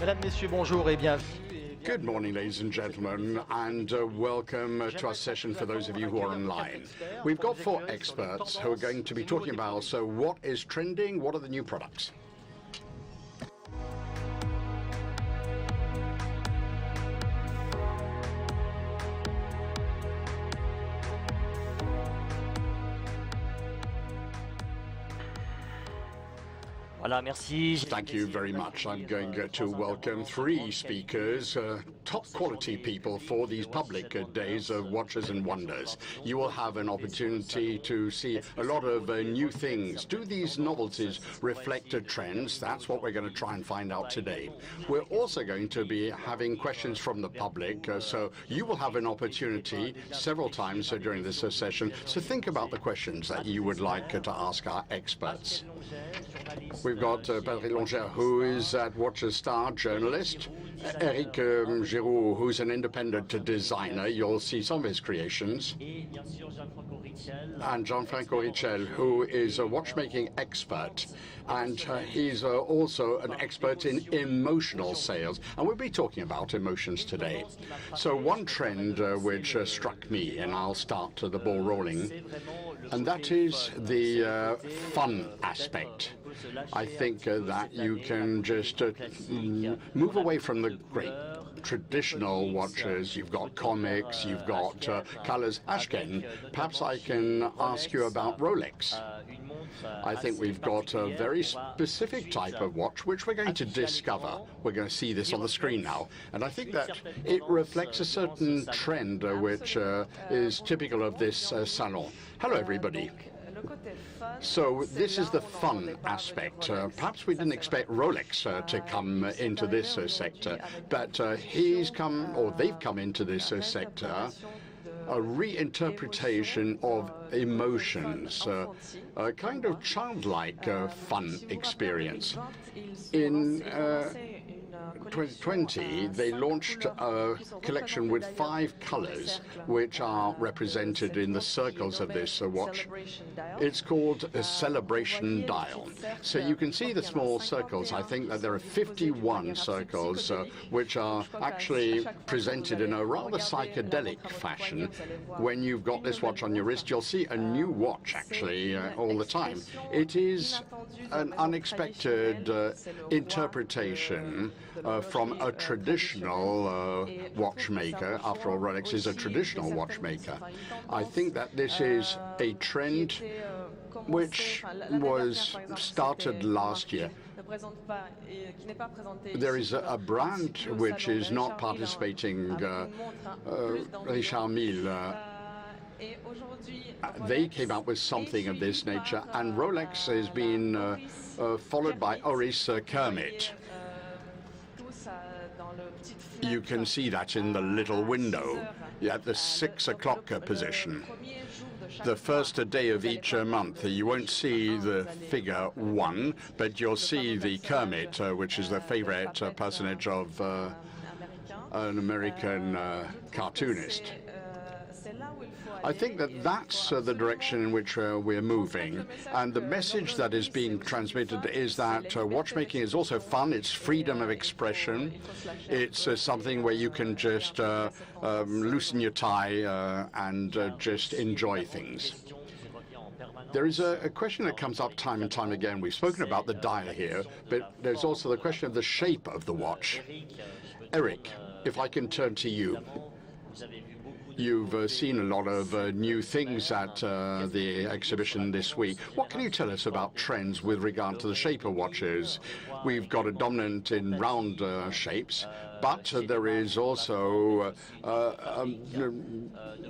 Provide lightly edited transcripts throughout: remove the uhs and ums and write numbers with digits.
Mesdames, Messieurs, bonjour et bienvenue. Good morning, ladies and gentlemen, and welcome to our session for those of you who are online. We've got 4 experts who are going to be talking about, so what is trending, what are the new products? Voilà, merci. Thank you very much. I'm going to welcome 3 speakers, top quality people for these public days of Watches and Wonders. You will have an opportunity to see a lot of new things. Do these novelties reflect trends? That's what we're going to try and find out today. We're also going to be having questions from the public, so you will have an opportunity several times during this session. So think about the questions that you would like to ask our experts. We've got Patrick Longère, who is at Europa Star journalist. Eric Giroux, who's an independent designer. You'll see some of his creations. And Gianfranco Richel, who is a watchmaking expert. And he's also an expert in emotional sales. And we'll be talking about emotions today. So one trend which struck me, and I'll start the ball rolling, and that is the fun aspect. I think that you can just move away from the great traditional watches. You've got comics, you've got colors. Ashken, perhaps I can ask you about Rolex. I think we've got a very specific type of watch which we're going to discover. We're going to see this on the screen now. And I think that it reflects a certain trend which is typical of this salon. Hello, everybody. So this is the fun aspect. Perhaps we didn't expect Rolex to come into this sector, but they've come into this sector. A reinterpretation of emotions, a kind of childlike fun experience. In 2020, they launched a collection with 5 colors, which are represented in the circles of this watch. It's called a celebration dial. So you can see the small circles. I think that there are 51 circles, which are actually presented in a rather psychedelic fashion. When you've got this watch on your wrist, you'll see a new watch, actually, all the time. It is an unexpected interpretation from a traditional watchmaker. After all, Rolex is a traditional watchmaker. I think that this is a trend which was started last year. There is a brand which is not participating, Richard Mille. They came out with something of this nature, and Rolex has been followed by Oris Kermit. You can see that in the little window at the 6 o'clock position. The first day of each month, you won't see the figure 1, but you'll see the Kermit, which is the favorite personage of an American cartoonist. I think that that's the direction in which we're moving. And the message that is being transmitted is that watchmaking is also fun. It's freedom of expression. It's something where you can just loosen your tie and just enjoy things. There is a question that comes up time and time again. We've spoken about the dial here, but there's also the question of the shape of the watch. Eric, if I can turn to you. You've seen a lot of new things at the exhibition this week. What can you tell us about trends with regard to the shape of watches? We've got a dominant in round shapes, but there is also a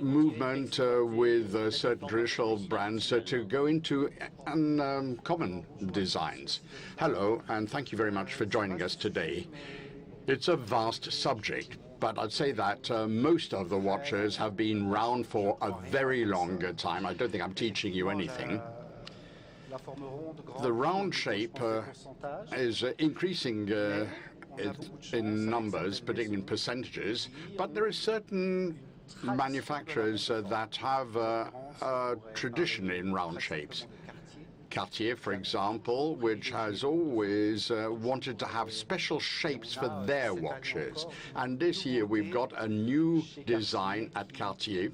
movement with certain traditional brands to go into uncommon designs. Hello, and thank you very much for joining us today. It's a vast subject, but I'd say that most of the watches have been round for a very long time. I don't think I'm teaching you anything. The round shape is increasing in numbers, particularly in percentages, but there are certain manufacturers that have a tradition in round shapes. Cartier, for example, which has always wanted to have special shapes for their watches. And this year we've got a new design at Cartier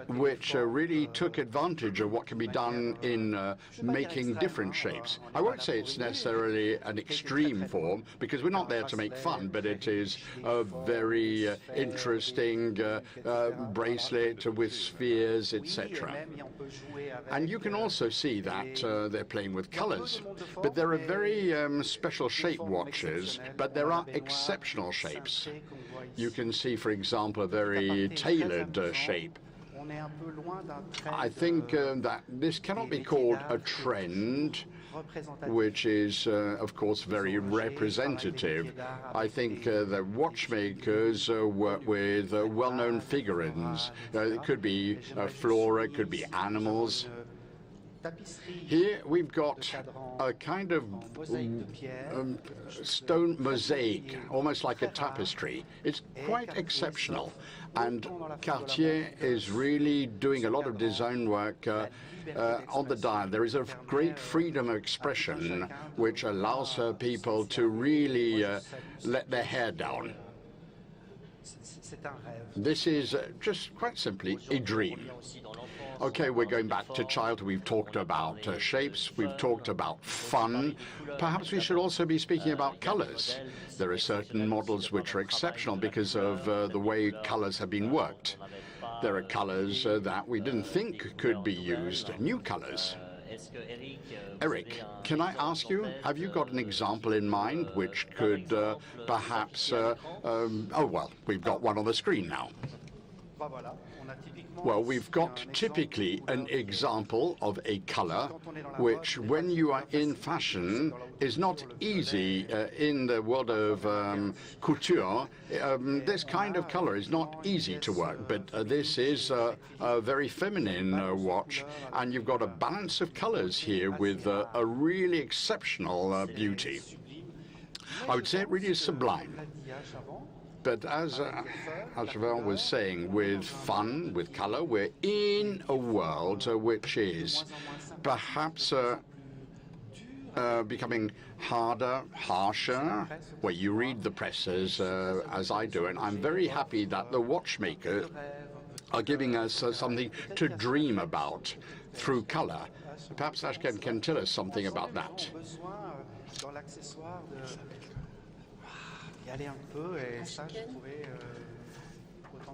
which really took advantage of what can be done in making different shapes. I won't say it's necessarily an extreme form, because we're not there to make fun, but it is a very interesting bracelet with spheres, etc. And you can also see that they're playing with colors. But there are very special shape watches, but there are exceptional shapes. You can see, for example, a very tailored shape. I think that this cannot be called a trend, which is, of course, very representative. I think the watchmakers work with well-known figurines. It could be flora, it could be animals. Here we've got a kind of stone mosaic, almost like a tapestry. It's quite exceptional. And Cartier is really doing a lot of design work on the dial. There is a great freedom of expression which allows people to really let their hair down. This is just quite simply a dream. Okay, we're going back to childhood. We've talked about shapes. We've talked about fun. Perhaps we should also be speaking about colors. There are certain models which are exceptional because of the way colors have been worked. There are colors that we didn't think could be used, new colors. Eric, can I ask you, have you got an example in mind which could perhaps... oh, well, we've got one on the screen now. Well, we've got typically an example of a color which, when you are in fashion, is not easy in the world of couture. This kind of color is not easy to work, but this is a very feminine watch, and you've got a balance of colors here with a really exceptional beauty. I would say it really is sublime. But as Aljavel was saying, with fun, with color, we're in a world which is perhaps becoming harder, harsher, where you read the presses as I do, and I'm very happy that the watchmakers are giving us something to dream about through color. Perhaps Ashken can tell us something about that.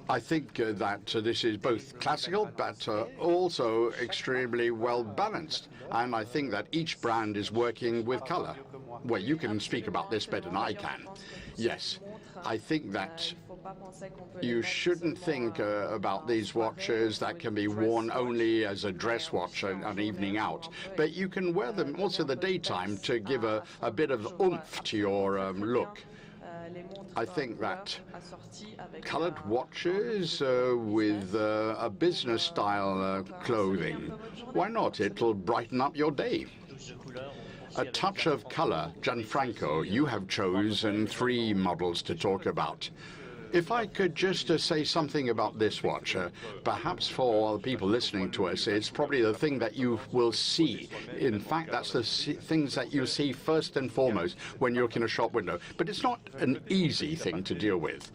I think that this is both classical but also extremely well balanced, and I think that each brand is working with color. Well, you can speak about this better than I can. Yes, I think that you shouldn't think about these watches that can be worn only as a dress watch an evening out, but you can wear them also in the daytime to give a bit of oomph to your look. I think that colored watches with a business-style clothing, why not? It'll brighten up your day. A touch of color. Gianfranco, you have chosen 3 models to talk about. If I could just say something about this watch, perhaps for the people listening to us, it's probably the thing that you will see. In fact, that's the things that you see first and foremost when you look in a shop window. But it's not an easy thing to deal with.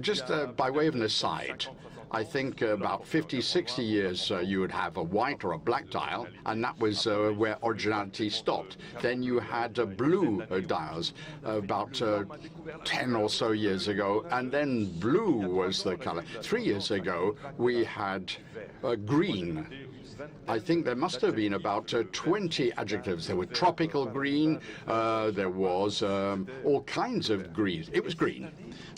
Just by way of an aside, I think about 50, 60 years you would have a white or a black dial, and that was where originality stopped. Then you had blue dials about 10 or so years ago, and then blue was the color. 3 years ago, we had green. I think there must have been about 20 adjectives. There were tropical green, there was all kinds of greens. It was green.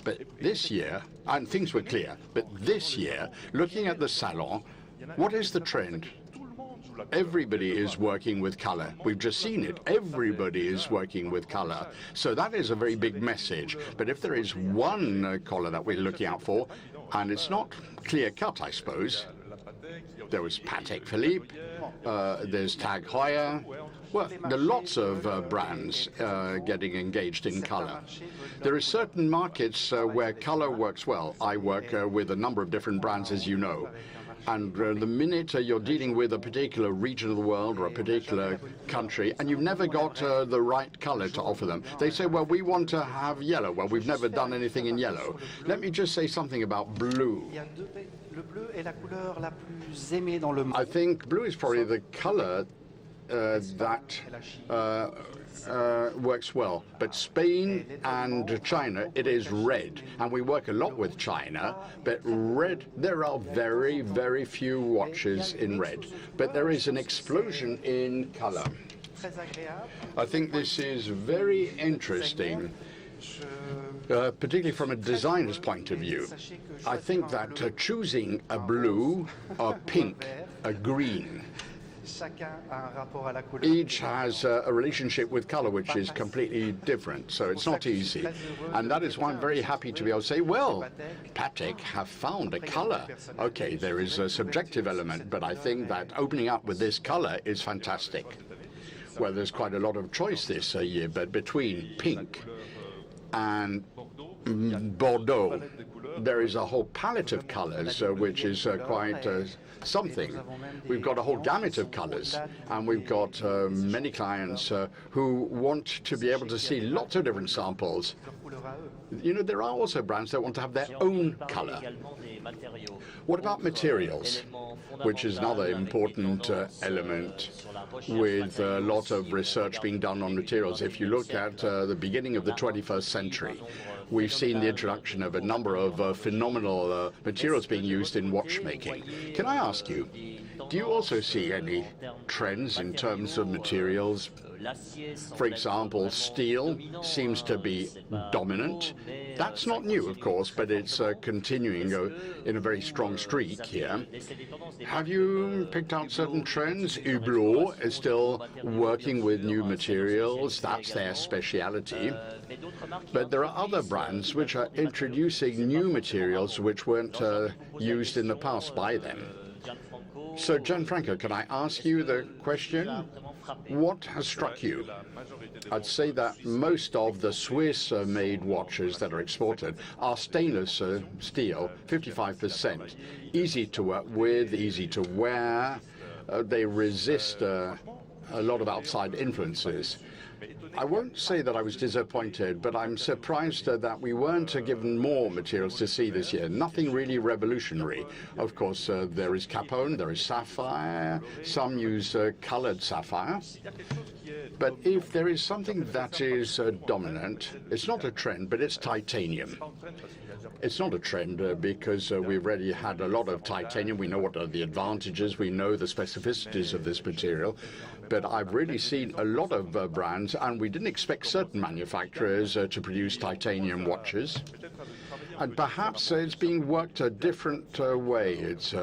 But this year, and things were clear, but this year, looking at the salon, what is the trend? Everybody is working with color. We've just seen it. Everybody is working with color. So that is a very big message. But if there is one color that we're looking out for, and it's not clear-cut, I suppose, there was Patek Philippe, there's Tag Heuer. Well, there are lots of brands getting engaged in color. There are certain markets where color works well. I work with a number of different brands, as you know. And the minute you're dealing with a particular region of the world or a particular country, and you've never got the right color to offer them, they say, well, we want to have yellow. Well, we've never done anything in yellow. Let me just say something about blue. I think blue is probably the color that works well. But Spain and China, it is red. And we work a lot with China, but red, there are very, very few watches in red. But there is an explosion in color. I think this is very interesting, particularly from a designer's point of view. I think that choosing a blue, a pink, a green, each has a relationship with color which is completely different, so it's not easy. And that is why I'm very happy to be able to say, well, Patek have found a color. Okay, there is a subjective element, but I think that opening up with this color is fantastic. Well, there's quite a lot of choice this year, but between pink and Bordeaux, there is a whole palette of colors, which is quite something. We've got a whole gamut of colors, and we've got many clients who want to be able to see lots of different samples. You know, there are also brands that want to have their own color. What about materials, which is another important element with a lot of research being done on materials? If you look at the beginning of the 21st century, we've seen the introduction of a number of phenomenal materials being used in watchmaking. Can I ask you, do you also see any trends in terms of materials? For example, steel seems to be dominant. That's not new, of course, but it's continuing in a very strong streak here. Have you picked out certain trends? Hublot is still working with new materials. That's their speciality. But there are other brands which are introducing new materials which weren't used in the past by them. So, Gianfranco, can I ask you the question? What has struck you? I'd say that most of the Swiss-made watches that are exported are stainless steel, 55%. Easy to work with, easy to wear. They resist a lot of outside influences. I won't say that I was disappointed, but I'm surprised that we weren't given more materials to see this year. Nothing really revolutionary. Of course, there is Capone, there is sapphire. Some use colored sapphire. But if there is something that is dominant, it's not a trend, but it's titanium. It's not a trend because we've already had a lot of titanium. We know what are the advantages. We know the specificities of this material. But I've really seen a lot of brands, and we didn't expect certain manufacturers to produce titanium watches. And perhaps it's being worked a different way. It's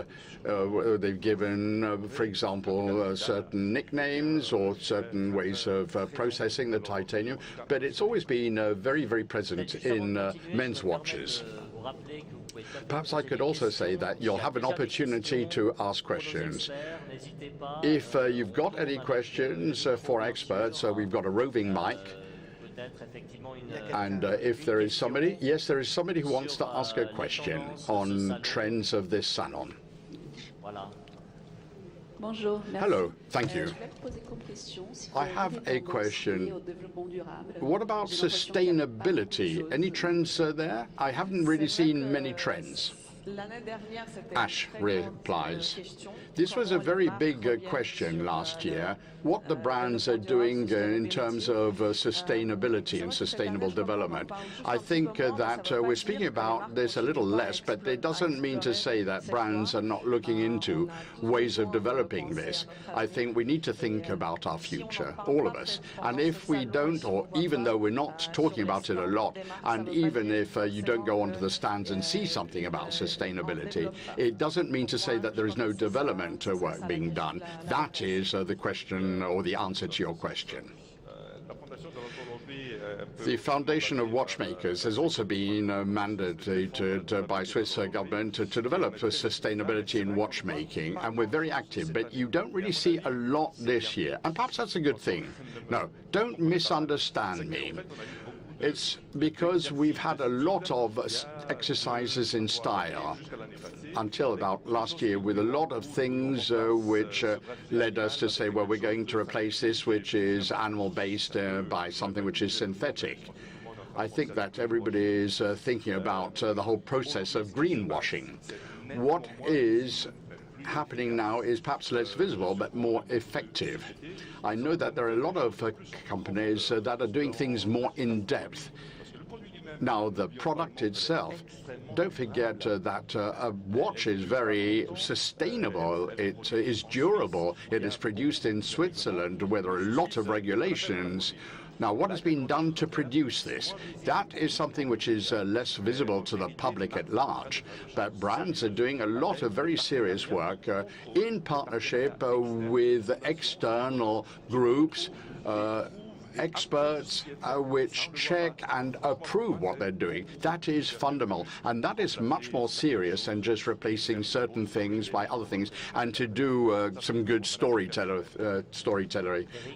they've given, for example, certain nicknames or certain ways of processing the titanium. But it's always been very, very present in men's watches. Perhaps I could also say that you'll have an opportunity to ask questions. If you've got any questions for experts, we've got a roving mic. And if there is somebody, yes, there is somebody who wants to ask a question on trends of this salon. Hello, thank you. I have a question. What about sustainability? Any trends there? I haven't really seen many trends. Ash replies, this was a very big question last year, what the brands are doing in terms of sustainability and sustainable development. I think that we're speaking about this a little less, but it doesn't mean to say that brands are not looking into ways of developing this. I think we need to think about our future, all of us. And if we don't, or even though we're not talking about it a lot, and even if you don't go onto the stands and see something about sustainability, it doesn't mean to say that there is no development work being done. That is the question or the answer to your question. The Foundation of Watchmakers has also been mandated by Swiss government to develop sustainability in watchmaking, and we're very active, but you don't really see a lot this year, and perhaps that's a good thing. No, don't misunderstand me. It's because we've had a lot of exercises in style. until about last year with a lot of things which led us to say, well, we're going to replace this, which is animal-based, by something which is synthetic. I think that everybody is thinking about the whole process of greenwashing. What is happening now is perhaps less visible but more effective. I know that there are a lot of companies that are doing things more in depth. Now, the product itself, don't forget that a watch is very sustainable. It is durable. It is produced in Switzerland, where there are a lot of regulations. Now, what has been done to produce this? That is something which is less visible to the public at large. But brands are doing a lot of very serious work in partnership with external groups, experts which check and approve what they're doing. That is fundamental, and that is much more serious than just replacing certain things by other things, and to do some good storytelling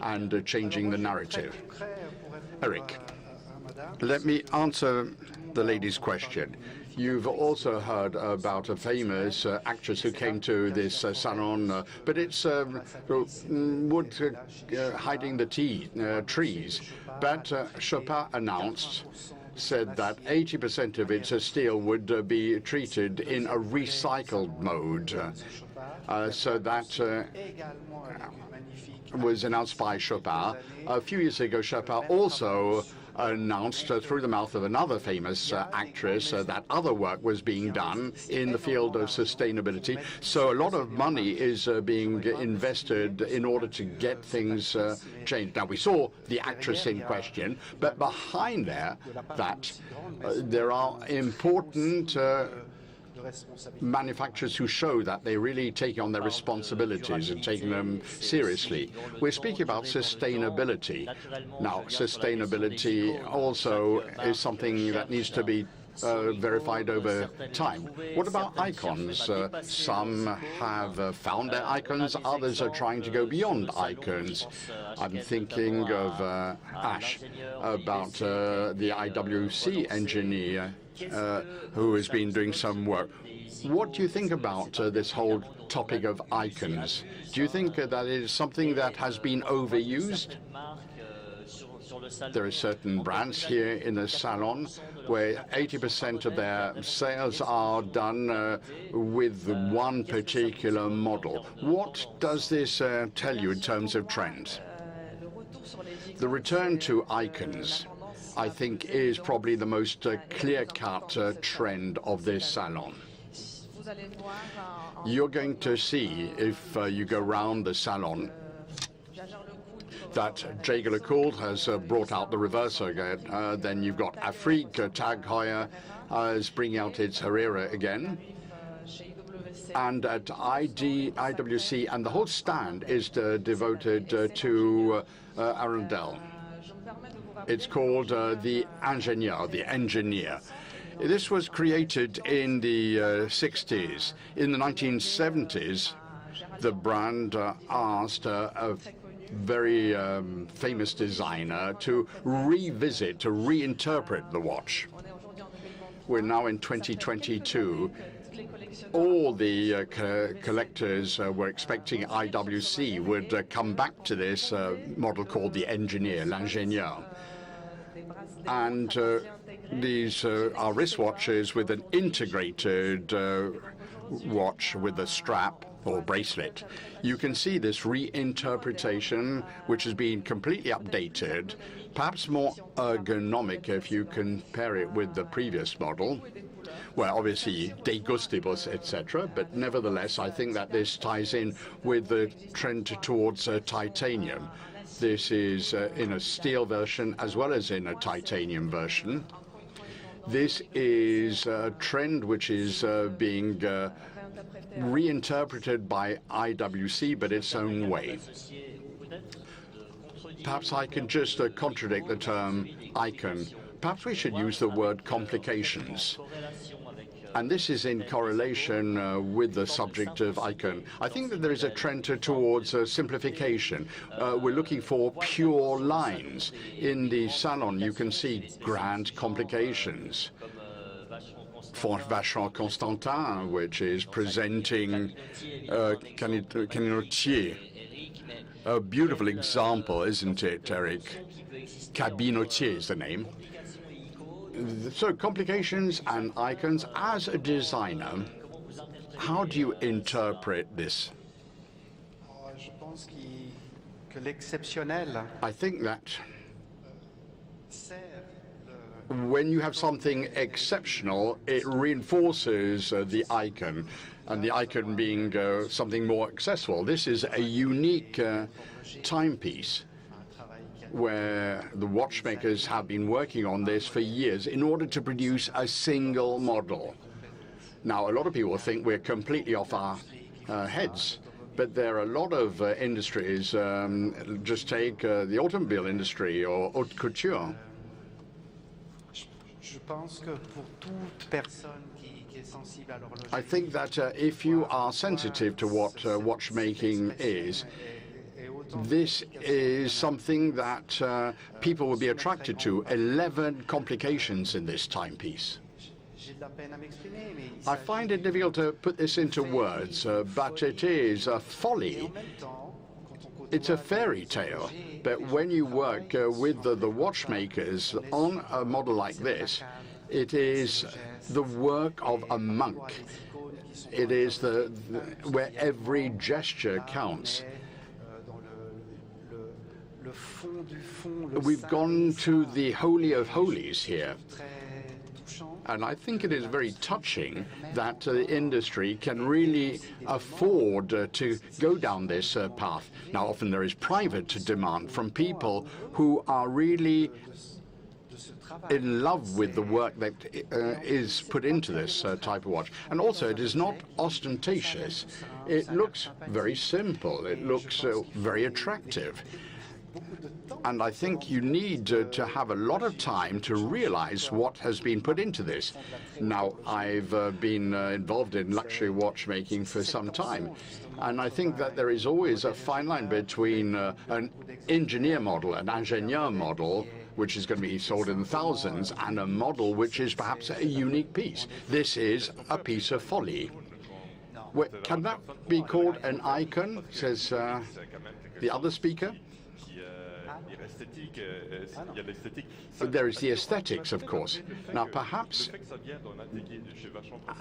and changing the narrative. Eric, let me answer the lady's question. You've also heard about a famous actress who came to this salon, but it's wood hiding the trees. But Chopin said that 80% of its steel would be treated in a recycled mode. So that was announced by Chopin. A few years ago, Chopin also announced through the mouth of another famous actress that other work was being done in the field of sustainability. So a lot of money is being invested in order to get things changed. Now, we saw the actress in question, but behind that, there are important manufacturers who show that they really take on their responsibilities and taking them seriously. We're speaking about sustainability. Now, sustainability also is something that needs to be verified over time. What about icons? Some have found their icons, others are trying to go beyond icons. I'm thinking of Ash, about the IWC engineer who has been doing some work. What do you think about this whole topic of icons? Do you think that it is something that has been overused? There are certain brands here in the salon where 80% of their sales are done with one particular model. What does this tell you in terms of trends? The return to icons, I think, is probably the most clear-cut trend of this salon. You're going to see, if you go around the salon, that Jaeger LeCoultre has brought out the Reverso again. Then you've got Afrique, Tag Heuer is bringing out its Herrera again. And at IWC, and the whole stand is devoted to Arundel. It's called the Ingénieur, the engineer. This was created in the 60s. In the 1970s, the brand asked a very famous designer to revisit, to reinterpret the watch. We're now in 2022. All the collectors were expecting IWC would come back to this model called the Engineer, l'Ingénieur. And these are wristwatches with an integrated watch with a strap or bracelet. You can see this reinterpretation, which has been completely updated, perhaps more ergonomic if you compare it with the previous model. Well, obviously, de gustibus, etc., but nevertheless, I think that this ties in with the trend towards titanium. This is in a steel version as well as in a titanium version. This is a trend which is being reinterpreted by IWC, but its own way. Perhaps I can just contradict the term icon. Perhaps we should use the word complications. And this is in correlation with the subject of icon. I think that there is a trend towards simplification. We're looking for pure lines. In the salon, you can see grand complications. for Vacheron Constantin, which is presenting Cabinotier. A beautiful example, isn't it, Eric? Cabinotier is the name. So complications and icons. As a designer, how do you interpret this? I think that when you have something exceptional, it reinforces the icon, and the icon being something more accessible. This is a unique timepiece where the watchmakers have been working on this for years in order to produce a single model. Now, a lot of people think we're completely off our heads, but there are a lot of industries, just take the automobile industry or haute couture. I think that if you are sensitive to what watchmaking is, this is something that people will be attracted to. 11 complications in this timepiece. I find it difficult to put this into words, but it is a folly. It's a fairy tale. But when you work with the watchmakers on a model like this, it is the work of a monk. It is where every gesture counts. We've gone to the Holy of Holies here. And I think it is very touching that the industry can really afford to go down this path. Now, often there is private demand from people who are really in love with the work that is put into this type of watch. And also, it is not ostentatious. It looks very simple. It looks very attractive. And I think you need to have a lot of time to realize what has been put into this. Now, I've been involved in luxury watchmaking for some time, and I think that there is always a fine line between an engineer model, an ingénieur model, which is going to be sold in thousands, and a model which is perhaps a unique piece. This is a piece of folly. Can that be called an icon, says the other speaker? There is the aesthetics, of course. Now, perhaps,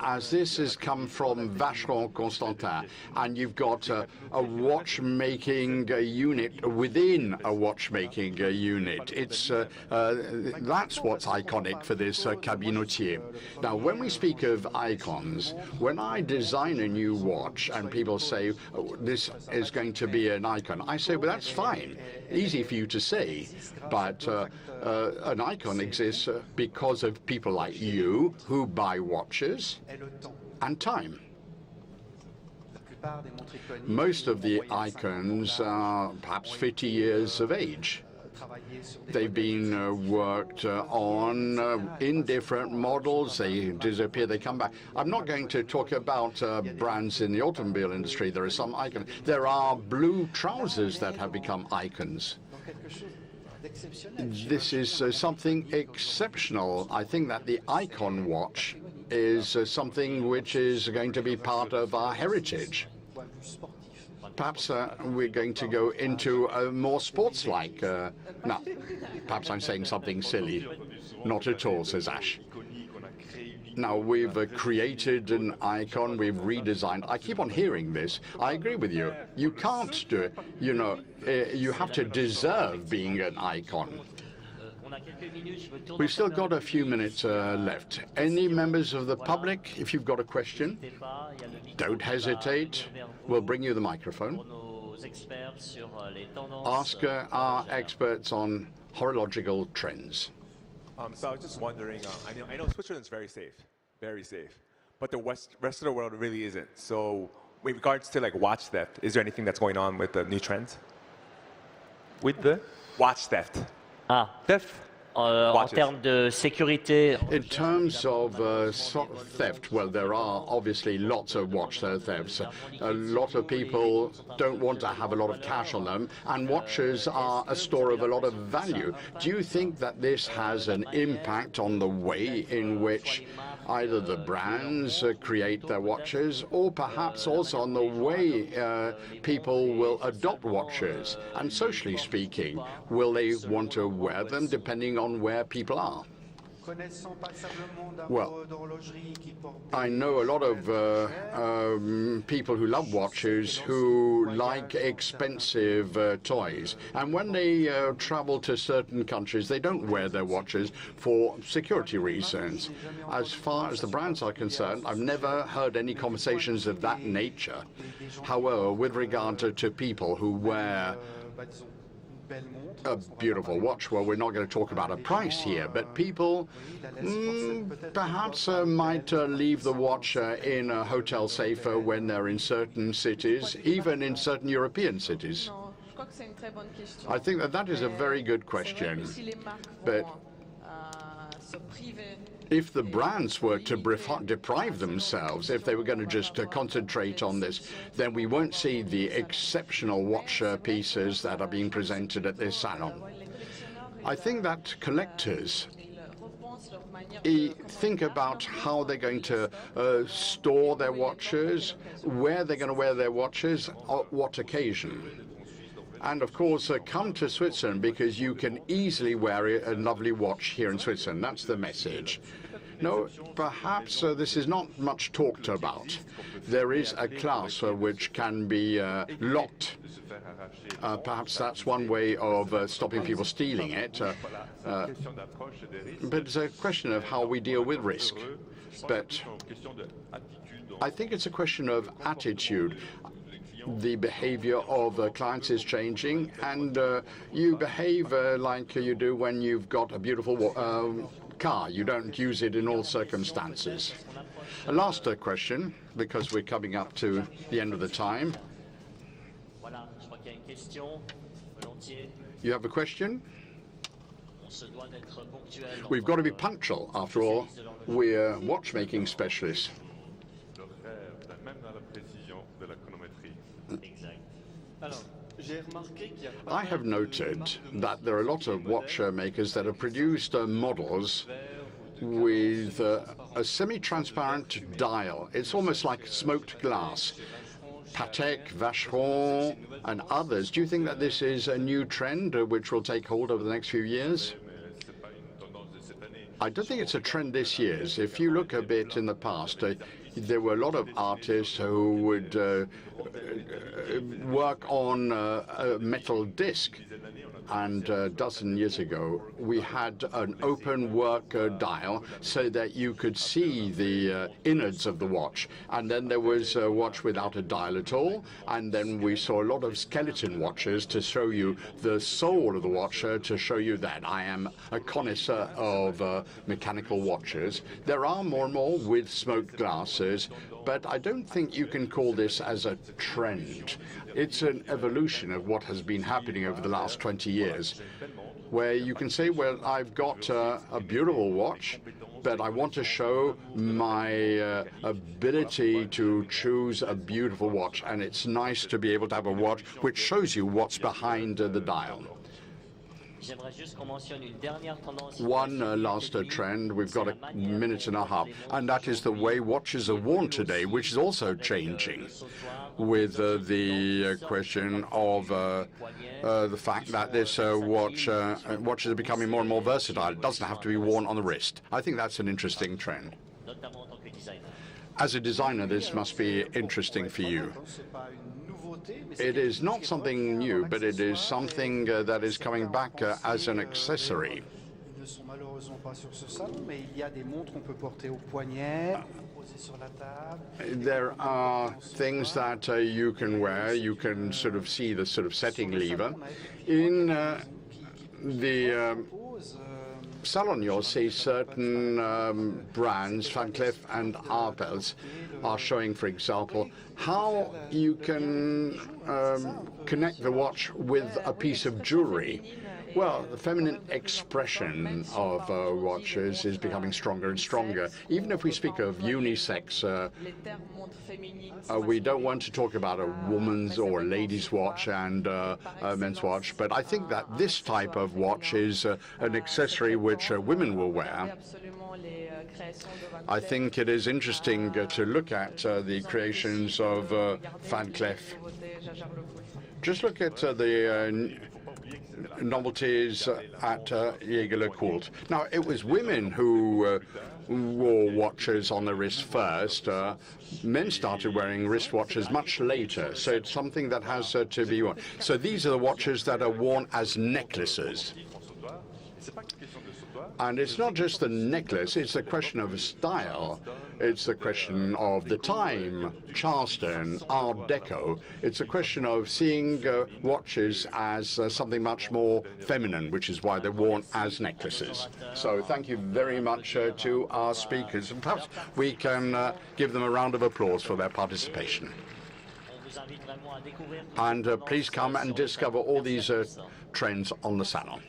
as this has come from Vacheron Constantin, and you've got a watchmaking unit within a watchmaking unit, it's that's what's iconic for this cabinotier. Now, when we speak of icons, when I design a new watch and people say, oh, this is going to be an icon, I say, well, that's fine. Easy for you to say, but an icon exists because of people like you who buy watches and time. Most of the icons are perhaps 50 years of age. They've been worked on in different models. They disappear, they come back. I'm not going to talk about brands in the automobile industry. There are some icons. There are blue trousers that have become icons. This is something exceptional. I think that the icon watch is something which is going to be part of our heritage. Perhaps we're going to go into a more sports-like... no, perhaps I'm saying something silly. Not at all, says Ash. Now, we've created an icon, we've redesigned. I keep on hearing this. I agree with you. You can't do it. You know, you have to deserve being an icon. We've still got a few minutes left. Any members of the public, if you've got a question, don't hesitate. We'll bring you the microphone. Ask our experts on horological trends. So I was just wondering, I know Switzerland's very safe, but the rest of the world really isn't. So with regards to like watch theft, is there anything that's going on with the new trends? With the? Watch theft. Ah, Theft? en termes de sécurité. In terms of theft, well, there are obviously lots of watch thefts. A lot of people don't want to have a lot of cash on them, and watches are a store of a lot of value. Do you think that this has an impact on the way in which Either the brands create their watches, or perhaps also on the way people will adopt watches. And socially speaking, will they want to wear them depending on where people are? Well, I know a lot of people who love watches who like expensive toys. And when they travel to certain countries, they don't wear their watches for security reasons. As far as the brands are concerned, I've never heard any conversations of that nature. However, with regard to people who wear a beautiful watch, well, we're not going to talk about a price here, but people perhaps might leave the watch in a hotel safe when they're in certain cities, even in certain European cities. I think that is a very good question, but if the brands were to deprive themselves, if they were going to just concentrate on this, then we won't see the exceptional watch pieces that are being presented at this salon. I think that collectors think about how they're going to store their watches, where they're going to wear their watches, on what occasion. And of course, come to Switzerland because you can easily wear a lovely watch here in Switzerland. That's the message. No, perhaps this is not much talked about. There is a class which can be locked. Perhaps that's one way of stopping people stealing it. But it's a question of how we deal with risk. But I think it's a question of attitude. The behavior of clients is changing, and you behave like you do when you've got a beautiful car. You don't use it in all circumstances. A last question, because we're coming up to the end of the time. You have a question? We've got to be punctual. After all, we're watchmaking specialists. I have noted that there are a lot of watchmakers that have produced models with a semi-transparent dial. It's almost like smoked glass. Patek, Vacheron, and others. Do you think that this is a new trend which will take hold over the next few years? I don't think it's a trend this year. If you look a bit in the past, there were a lot of artists who would work on a metal disc. And a dozen years ago, we had an open work dial so that you could see the innards of the watch. And then there was a watch without a dial at all. And then we saw a lot of skeleton watches to show you the soul of the watch, to show you that I am a connoisseur of mechanical watches. There are more and more with smoked glasses, but I don't think you can call this as a trend. It's an evolution of what has been happening over the last 20 years, where you can say, well, I've got a beautiful watch, but I want to show my ability to choose a beautiful watch. And it's nice to be able to have a watch which shows you what's behind the dial. One last trend, we've got a minute and a half, and that is the way watches are worn today, which is also changing, with the question of the fact that this watches are becoming more and more versatile. It doesn't have to be worn on the wrist. I think that's an interesting trend. As a designer, this must be interesting for you. It is not something new, but it is something that is coming back as an accessory. There are things that you can wear. You can sort of see the sort of setting lever. In the salon, you'll see certain brands, Van Cleef and Arpels, are showing, for example, how you can connect the watch with a piece of jewelry. Well, the feminine expression of watches is becoming stronger and stronger. Even if we speak of unisex, we don't want to talk about a woman's or a lady's watch and a men's watch, but I think that this type of watch is an accessory which women will wear. I think it is interesting to look at the creations of Van Cleef. Just look at the novelties at Jaeger-LeCoultre. Now, it was women who wore watches on the wrist first. Men started wearing wristwatches much later, so it's something that has to be worn. So these are the watches that are worn as necklaces. And it's not just the necklace, it's a question of style. It's the question of the time, Charleston, Art Deco. It's a question of seeing watches as something much more feminine, which is why they're worn as necklaces. So thank you very much to our speakers. And perhaps we can give them a round of applause for their participation. And please come and discover all these trends on the salon.